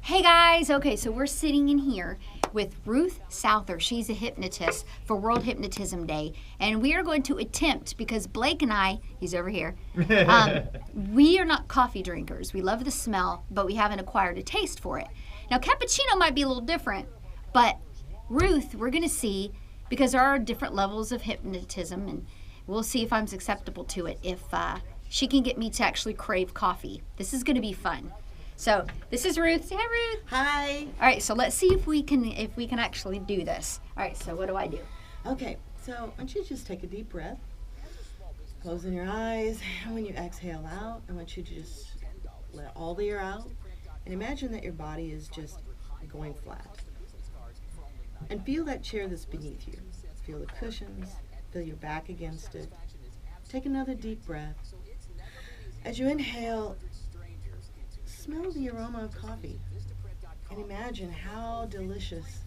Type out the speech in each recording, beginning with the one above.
Hey guys, okay, so we're sitting in here with Ruth Souther. She's a hypnotist for World Hypnotism Day, and we are going to attempt, because Blake and I, he's over here, we are not coffee drinkers. We love the smell, but we haven't acquired a taste for it. Now, cappuccino might be a little different, but Ruth, we're going to see, because there are different levels of hypnotism, and we'll see if I'm susceptible to it, if she can get me to actually crave coffee. This is going to be fun. So this is Ruth. Say hi, Ruth. Hi. All right, so let's see if we can actually do this. All right, so what do I do? Okay, so why don't you just take a deep breath, closing your eyes, and when you exhale out, I want you to just let all the air out, and imagine that your body is just going flat. And feel that chair that's beneath you. Feel the cushions, feel your back against it. Take another deep breath. As you inhale, smell the aroma of coffee and imagine how delicious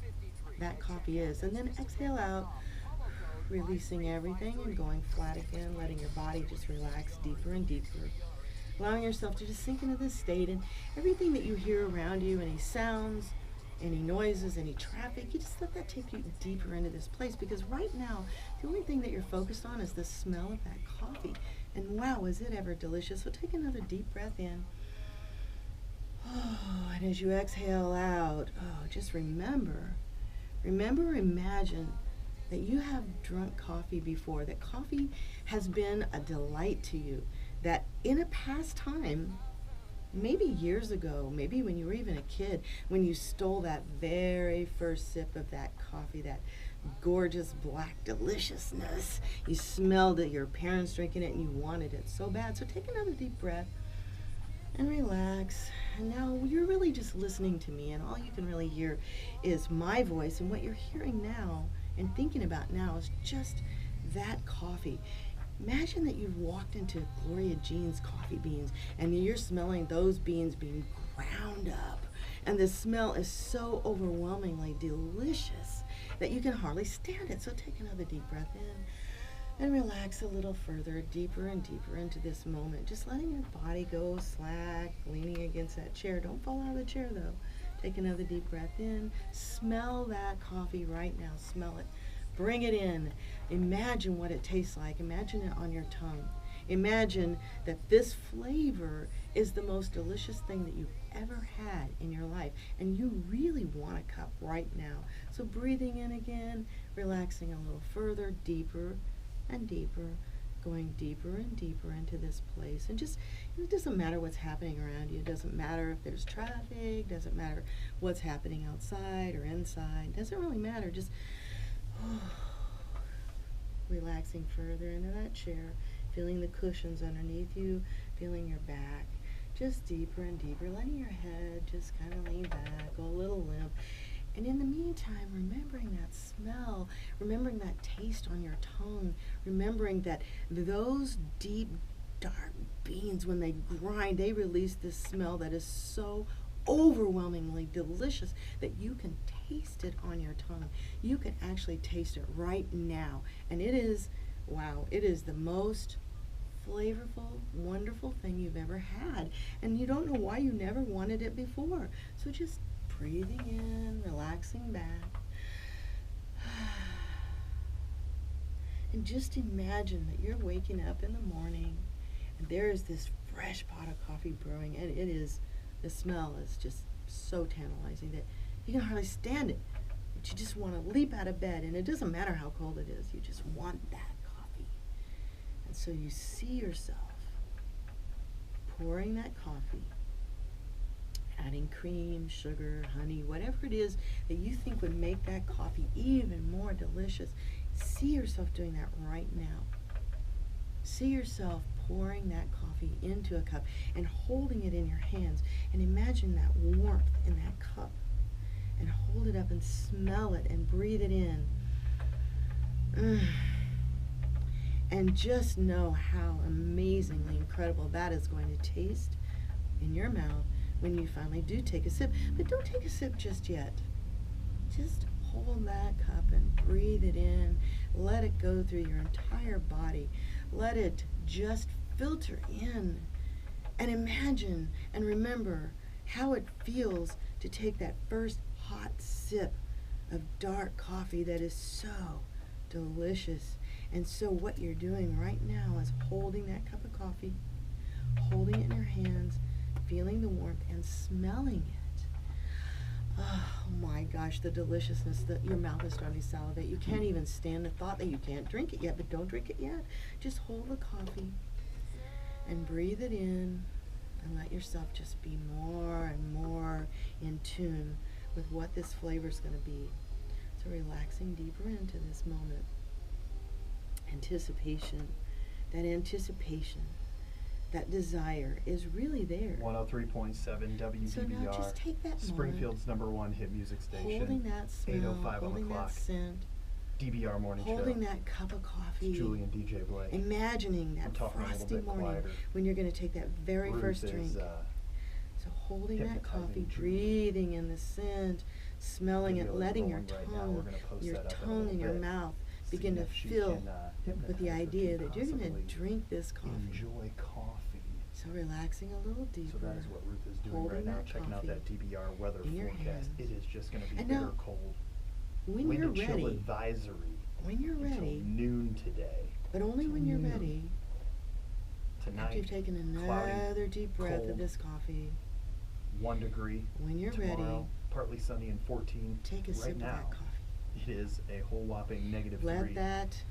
that coffee is. And then exhale out, releasing everything and going flat again, letting your body just relax deeper and deeper. Allowing yourself to just sink into this state, and everything that you hear around you, any sounds, any noises, any traffic, you just let that take you deeper into this place, because right now, the only thing that you're focused on is the smell of that coffee. And wow, is it ever delicious. So take another deep breath in. Oh, and as you exhale out, just imagine that you have drunk coffee before, that coffee has been a delight to you, that in a past time, maybe years ago, maybe when you were even a kid, when you stole that very first sip of that coffee, that gorgeous black deliciousness, you smelled it, your parents drinking it, and you wanted it so bad. So take another deep breath and relax. And now you're really just listening to me, and all you can really hear is my voice, and what you're hearing now and thinking about now is just that coffee. Imagine that you've walked into Gloria Jean's coffee beans, and you're smelling those beans being ground up, and the smell is so overwhelmingly delicious that you can hardly stand it. So take another deep breath in and relax a little further, deeper and deeper into this moment. Just letting your body go slack, leaning against that chair. Don't fall out of the chair though. Take another deep breath in. Smell that coffee right now. Smell it. Bring it in. Imagine what it tastes like. Imagine it on your tongue. Imagine that this flavor is the most delicious thing that you've ever had in your life, and you really want a cup right now. So breathing in again, relaxing a little further, deeper and deeper, going deeper and deeper into this place. And just, it doesn't matter what's happening around you. It doesn't matter if there's traffic. Doesn't matter what's happening outside or inside. It doesn't really matter. Just relaxing further into that chair, feeling the cushions underneath you, feeling your back just deeper and deeper, letting your head just kind of lean back, go a little limp. And in the meantime, remembering that smell, remembering that taste on your tongue, remembering that those deep, dark beans, when they grind, they release this smell that is so overwhelmingly delicious that you can taste it on your tongue. You can actually taste it right now. And it is, wow, it is the most flavorful, wonderful thing you've ever had. And you don't know why you never wanted it before. So just breathing in, relaxing back. And just imagine that you're waking up in the morning and there is this fresh pot of coffee brewing, and it is, the smell is just so tantalizing that you can hardly stand it. But you just want to leap out of bed, and it doesn't matter how cold it is, you just want that coffee. And so you see yourself pouring that coffee, adding cream, sugar, honey, whatever it is that you think would make that coffee even more delicious. See yourself doing that right now. See yourself pouring that coffee into a cup and holding it in your hands, and imagine that warmth in that cup, and hold it up and smell it and breathe it in. And just know how amazingly incredible that is going to taste in your mouth when you finally do take a sip. But don't take a sip just yet. Just hold that cup and breathe it in. Let it go through your entire body. Let it just filter in. And imagine and remember how it feels to take that first hot sip of dark coffee that is so delicious. And so what you're doing right now is holding that cup of coffee, holding it in your hands, feeling the warmth and smelling it. Oh my gosh, the deliciousness that your mouth is starting to salivate. You can't even stand the thought that you can't drink it yet, but don't drink it yet. Just hold the coffee and breathe it in and let yourself just be more and more in tune with what this flavor is going to be. So relaxing deeper into this moment. Anticipation, that desire is really there. 103.7 WDBR. So now just take that Springfield's #1 hit music station. Holding that smell, 8:05 on the holding clock. that scent, DBR morning holding show. that cup of coffee. It's Julie and DJ Blake. Imagining I'm that talking a little frosty bit morning quieter. when you're going to take that very Ruth first is, drink. So holding that hypnotizing coffee, Julie. breathing in the scent, smelling Video it, is letting your rolling right now. We're tongue, gonna post your that up in a tongue little and your bit. mouth See begin to if she fill can, with the hypnotize her idea to that you're going to possibly drink this coffee. enjoy coffee. So relaxing a little deeper. So that is what Ruth is doing holding right now, that checking out coffee that DBR weather in your forecast. hands. It is just going to be And bitter now, cold. When Wind you're and chill ready, advisory when you're until ready, noon today. but only till when you're noon. ready, Tonight, after you've taken cloudy, another deep breath cold, of this coffee, 1 degree. when you're Tomorrow, ready, partly sunny and 14. take a right sip of now, that coffee. it is a whole whopping -3 Let that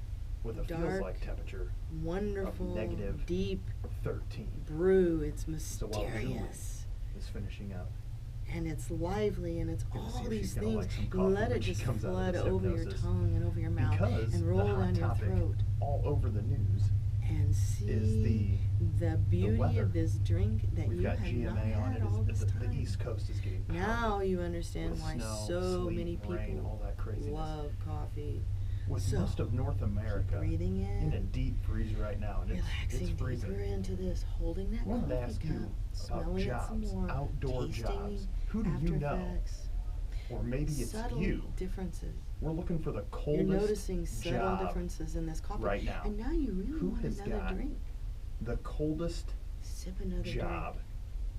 with a dark, feels like temperature wonderful, negative deep 13. brew, it's So while Julie mysterious. is finishing up, And it's lively and it's Gonna see all if these she's gonna things. like some And coffee let when it she just comes out of flood this over your hypnosis. tongue and over your mouth because and the roll hot down your topic throat. all over the news And see the beauty weather. of this drink that We've you got have not GMA on had it. all this The time. East Coast is getting Now pounded you understand with why snow, so sleet, many people rain, all that craziness. love coffee. With So, most of North America keep breathing in a in, deep freeze right now, and it's relaxing deeper freezing. into this, holding that I wanted to coffee ask cup, you about smelling it some jobs, more, outdoor tasting jobs. Who do after you know? effects, Or maybe it's subtle you. differences. We're looking for the You're coldest noticing subtle job differences in this coffee. right now. And now you really Who want has another got drink. the coldest Sip another job drink.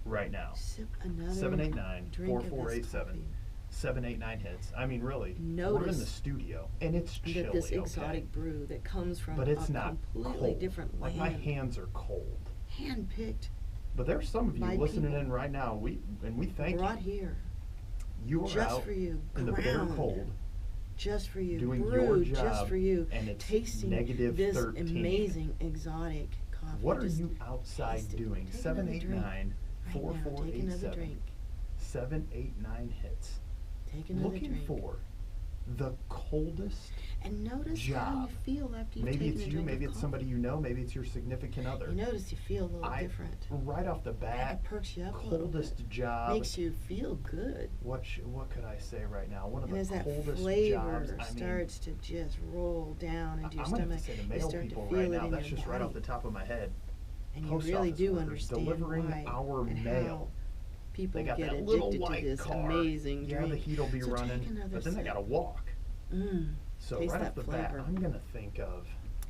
right now. Sip another 789 drink of this 4487 coffee. 789 hits. I mean, really, we're in the Notice studio and it's chilly. That this okay? exotic brew that comes from But it's a not completely cold. different Like land, my hands are cold. handpicked, But there's some of you by listening people. in right now. We thank brought you. here You are just out for you, in the bitter ground cold, just for you, doing your brewed job, just for you, and it's tasting negative this 13. amazing exotic coffee. What are Just you outside taste it. doing? Take another drink 789 right now. Take another 4487 drink. 789 hits. Take another Looking drink. for the coldest. And notice how job. you feel after you've Maybe taken it's a you, drink maybe of it's coffee. somebody you know, maybe it's your significant other. You notice you feel a little different. Right off the bat, It perks you up a little coldest bit. job. Makes you feel good. What could I say right now? One of And the as that coldest flavor jobs. I mean, starts to just roll down into your I'm gonna have stomach, to say the you mail start to people feel right it now. in That's your just right off the body. top of my head. And you Post really office do workers understand delivering why our and mail. how people They got get that little addicted to white this car. amazing Yeah, drink. the heat'll be So take running, another but then they sip. gotta walk. So Taste right that off the bat, flavor. I'm gonna think of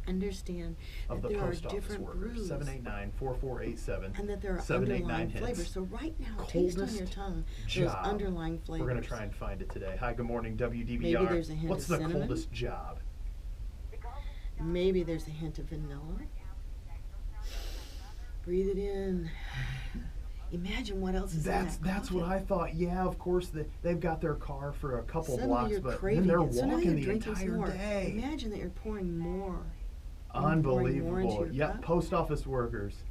Understand the that there are post office different workers. brews 789 4487 and that there are 789 underlying hits. flavors. So right now, taste on your Coldest tongue those job. underlying flavors. We're gonna try and find it today. Hi, good morning, WDBR. Maybe there's a hint What's of the cinnamon. coldest job? Maybe there's a hint of vanilla. Breathe it in. Imagine what else is in that That's what coffee. I thought. Yeah, of course they've got their car for a couple Suddenly blocks, you're but then craving they're it. So now walking you're the drinking some entire more. day. Imagine that you're pouring more. Unbelievable. your Yep, cup. post office workers.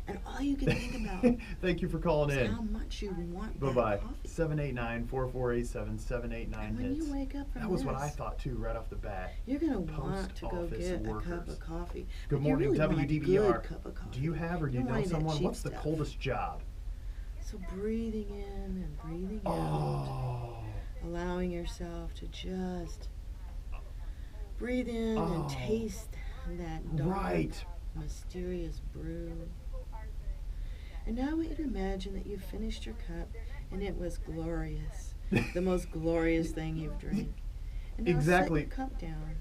And all you can think about Thank you for calling is how in. much you want Bye that bye. coffee. 789 4487 789 And when hits. you wake up from That was what this, I thought too, right off the bat. you're going to want to go Post-office get a cup workers. of coffee. Good But morning, you really want a WDBR. good cup of coffee. Do you have or do you You're know wanting that someone? cheap What's the stuff. coldest job? So breathing in and breathing out. Oh. Allowing yourself to just breathe in Oh. and taste that dark, Right. mysterious brew. And now I want you to imagine that you finished your cup and it was glorious. The most glorious thing you've drank. And now Exactly. set your cup down.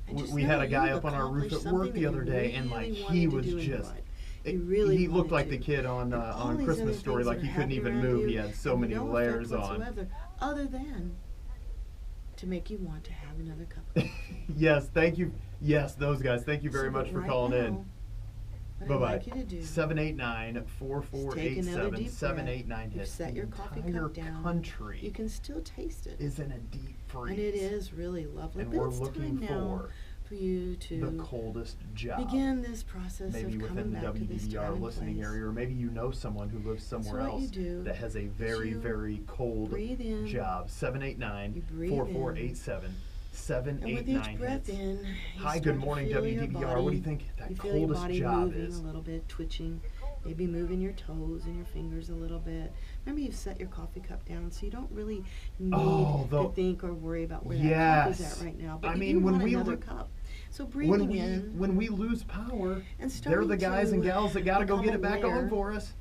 And we know had a guy you've up on our roof accomplished at work something the that other you day, and like really he wanted was to do in your just. life. You really he looked wanted like the to. kid on And all on these Christmas other Story, things like that he are couldn't even happening move. around He you had so have many no layers effect on. whatsoever, other than to make you want to have another cup of coffee. Yes, thank you. Yes, those guys. Thank you very So, much but for right calling in. now, what Bye I'd bye. like you to do, 789-4487-789 You've hits. set your coffee The entire cup down. country you can still taste it. is in a deep freeze. And it is really lovely. And but we're it's looking time now for you the to coldest job. begin this process Maybe of within coming the back to this WDBR time and listening place. area, or maybe you know someone who lives somewhere what you else do that has a is very, you very cold breathe in, job. you breathe 789-4487. and with each breath hits. in, you Hi, start good to morning, feel your WDBR. What do you body. think that You feel your coldest body job moving is? a little bit, twitching, maybe moving your toes and your fingers a little bit. Remember, you've set your coffee cup down, so you don't really need to think or worry about where that coffee's at right now. But I you mean, do when want we another cup. So breathing when we in lose power, and they're the starting guys and to gals that got to go become get it back aware on for us.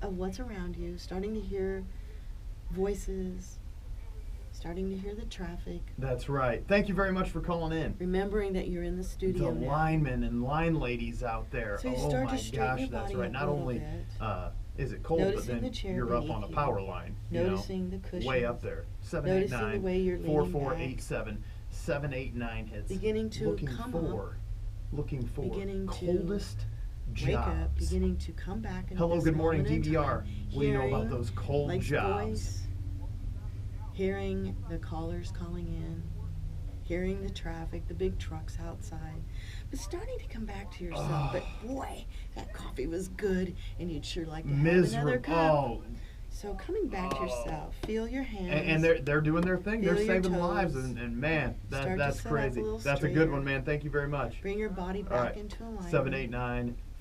of what's around you, starting to hear voices, starting to hear the traffic, That's right. Thank you very much for calling in. remembering that you're in the The studio now. linemen and line ladies out there. So you Oh start my to straighten gosh, your that's body right. up Not a little only bit. is it cold, but Noticing then the chair you're up beneath on a you. power line. Noticing you the know, cushions. way up there. Noticing the way you're leaning 789-4487-789 hits. Beginning to looking come for, looking for Beginning to coldest Wake jobs. up, beginning to come back into Hello, this good morning, moment in DVR. time, We know about hearing those cold Blake's jobs. voice, hearing the callers calling in, hearing the traffic, the big trucks outside, but starting to come back to yourself. But boy, that coffee was good, and you'd sure like to have another cup. Miserable. So coming back to yourself, feel your hands. And they're doing their thing. They're Feel your saving lives, toes. and man, Start to that's sit up a crazy. little That's a good straighter. one, man. Thank you very much. Bring your body All back right. into alignment.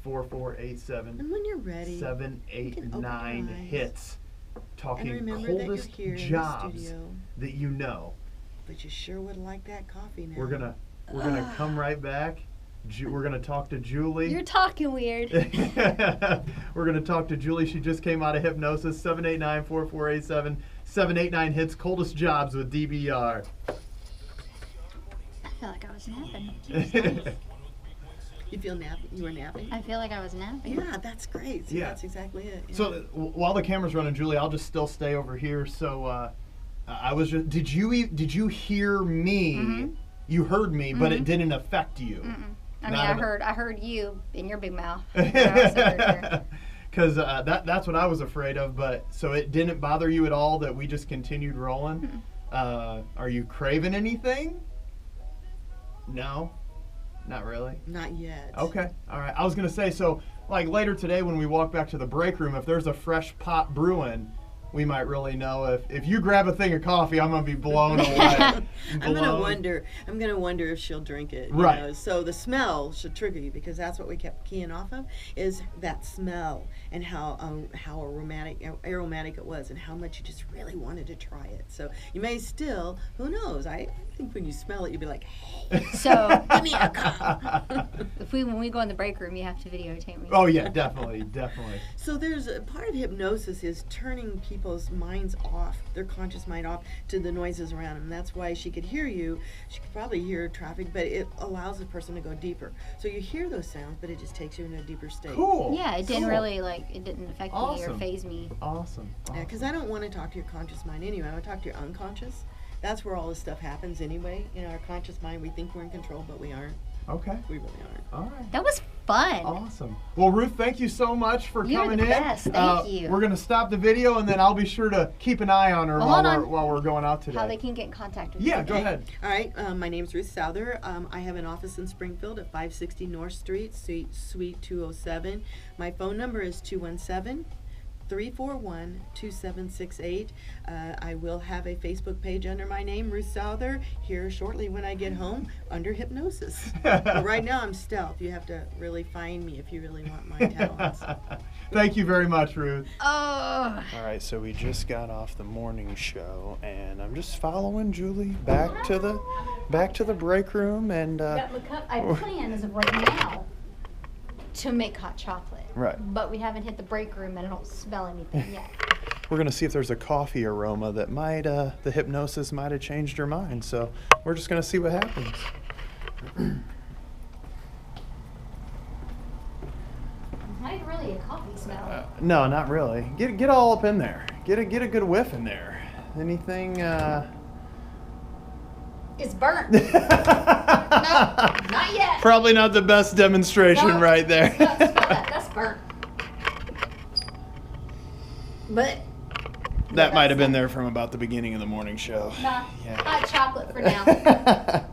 789-4487. And when you're ready, you can open 789 your eyes. hits. And Talking remember coldest that you're here jobs in the studio, that you know. but you sure would like that coffee now. We're gonna come right back. We're gonna talk to Julie. You're talking weird. We're gonna talk to Julie. She just came out of hypnosis. 789-4487. 789 hits coldest jobs with DBR. I feel like I was napping. You feel napping? You were napping? I feel like I was napping. Yeah, that's great. See, Yeah. that's exactly it. Yeah. So while the camera's running, Julie, I'll just still stay over here. So I was just. Did you hear me? Mhm. You heard me, but it Mhm. didn't affect you. Mm-mm. I mean, Not I heard you in your big mouth. But I also heard her. Because that's what I was afraid of. But so it didn't bother you at all that we just continued rolling. Are you craving anything? No, not really. Not yet. Okay, all right. I was gonna say, so like later today when we walk back to the break room, if there's a fresh pot brewing, we might really know if you grab a thing of coffee, I'm gonna be blown away. I'm gonna Blown. wonder if she'll drink it. Right. You know? So the smell should trigger you, because that's what we kept keying off of, is that smell and how aromatic it was, and how much you just really wanted to try it. So you may still, who knows? I think when you smell it, you'll be like, hey, So give me a cup. when we go in the break room, you have to videotape me. Oh yeah, definitely. So there's a part of hypnosis is turning people's minds off, their conscious mind off, to the noises around them. That's why she could hear you. She could probably hear traffic, but it allows the person to go deeper. So you hear those sounds, but it just takes you into a deeper state. Cool. Yeah, it didn't Cool. really it didn't affect me or Awesome. phase me. Awesome. Yeah, because I don't want to talk to your conscious mind anyway. I want to talk to your unconscious. That's where all this stuff happens anyway. In our conscious mind, we think we're in control, but we aren't. Okay. We really aren't. All right. That was fun. Awesome. Well, Ruth, thank you so much for You're coming the in. best. Thank you. We're gonna stop the video, and then I'll be sure to keep an eye on her Well, hold on. while we're going out today. How they can get in contact with you. Yeah, go ahead. All right, my name's Ruth Souther. I have an office in Springfield at 560 North Street, Suite 207. My phone number is 217-341-2768. I will have a Facebook page under my name, Ruth Souther, here shortly when I get home under hypnosis. But right now I'm stealth. You have to really find me if you really want my talents. Thank you very much, Ruth. Oh. All right, so we just got off the morning show, and I'm just following Julie back to the break room, and I plan as of right now to make hot chocolate. Right. But we haven't hit the break room, and I don't smell anything yet. we're gonna see if there's a coffee aroma that might the hypnosis might have changed her mind. So we're just gonna see what happens. Not really a coffee smell. No, not really. Get all up in there. Get a good whiff in there. Anything? It's burnt. No, not yet. Probably not the best demonstration No, right there. Smell that. That's burnt. But That might have been there from about the beginning of the morning show. nah, Yeah. hot chocolate for now.